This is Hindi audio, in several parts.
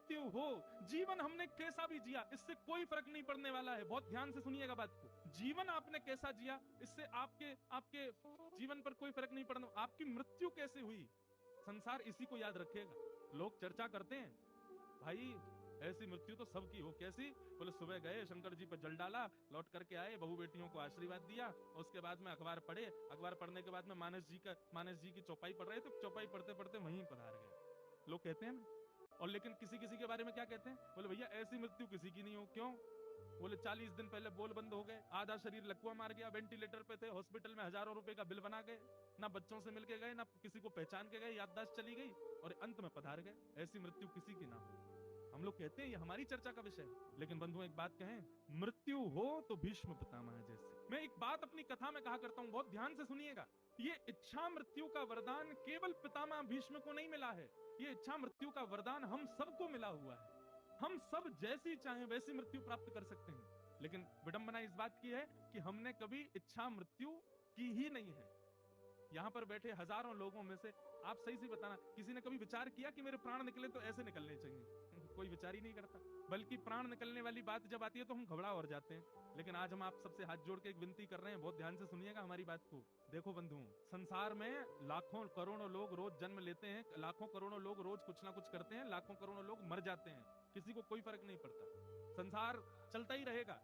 मृत्यु हो, जीवन हमने कैसा भी जिया इससे कोई फर्क नहीं पड़ने वाला है। बहुत ध्यान से सुनिएगा बात को। जीवन आपने कैसा जिया इससे आपके जीवन पर कोई फर्क नहीं पड़ना। आपकी मृत्यु कैसे हुई, संसार इसी को याद रखेगा। लोग चर्चा करते हैं, भाई ऐसी मृत्यु तो सबकी हो। कैसी? बोले सुबह गए शंकर जी पर जल डाला, लौट करके आए, बहू बेटियों को आशीर्वाद दिया, उसके बाद में अखबार पढ़े, अखबार पढ़ने के बाद में मानस जी की चौपाई पढ़ रहे थे, चौपाई पढ़ते पढ़ते वहीं पधार गए। लोग कहते हैं ना। और लेकिन किसी किसी के बारे में क्या कहते हैं? बोले भैया ऐसी मृत्यु किसी की नहीं हो। क्यों? बोले 40 दिन पहले बोल बंद हो गए, आधा शरीर लकवा मार गया, वेंटिलेटर पे थे, हॉस्पिटल में हजारों रुपए का बिल बना गए, ना बच्चों से मिलके गए, ना किसी को पहचान के गए, याददाश्त चली गई और अंत में पधार गए। ऐसी मृत्यु किसी की ना हो। हम लोग कहते हैं ये हमारी चर्चा का विषय है। लेकिन बंधुओं एक बात कहें, मृत्यु हो तो भीष्म पितामह जैसे। मैं एक बात अपनी कथा में कहा करता हूं, बहुत ध्यान से सुनिएगा। ये इच्छा मृत्यु का वरदान केवल पितामह भीष्म को नहीं मिला है, ये इच्छा मृत्यु का वरदान हम सबको मिला हुआ है। हम सब जैसी चाहें वैसी मृत्यु प्राप्त कर सकते हैं। लेकिन विडंबना इस बात की है कि हमने कभी इच्छा मृत्यु की ही नहीं है। यहां पर बैठे हजारों लोगों में से आप सही से बताना, किसी ने कभी विचार किया कि मेरे प्राण निकले तो ऐसे निकलने चाहिए? कोई विचार ही नहीं करता। बल्कि प्राण निकलने वाली बात जब आती है तो हम घबरा और जाते हैं। लेकिन आज हम आप सबसे हाथ जोड़ के एक विनती कर रहे हैं, बहुत ध्यान से सुनिएगा हमारी बात को। देखो बंधुओं, संसार में लाखों करोड़ों लोग रोज जन्म लेते हैं, लाखों करोड़ों लोग रोज कुछ ना कुछ करते हैं, लाखों करोड़ों लोग मर जाते हैं, किसी को कोई फर्क नहीं पड़ता। संसार चलता ही रहेगा।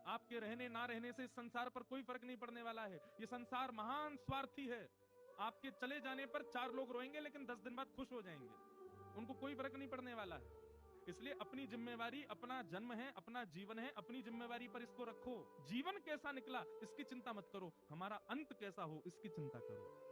आपके रहने ना रहने से इस संसार पर कोई फर्क नहीं पड़ने वाला है। ये संसार महान स्वार्थी है। आपके चले जाने पर 4 लोग रोएंगे लेकिन 10 दिन बाद खुश हो जाएंगे, उनको कोई फर्क नहीं पड़ने वाला है। इसलिए अपनी जिम्मेवारी, अपना जन्म है, अपना जीवन है, अपनी जिम्मेवारी पर इसको रखो। जीवन कैसा निकला इसकी चिंता मत करो, हमारा अंत कैसा हो इसकी चिंता करो।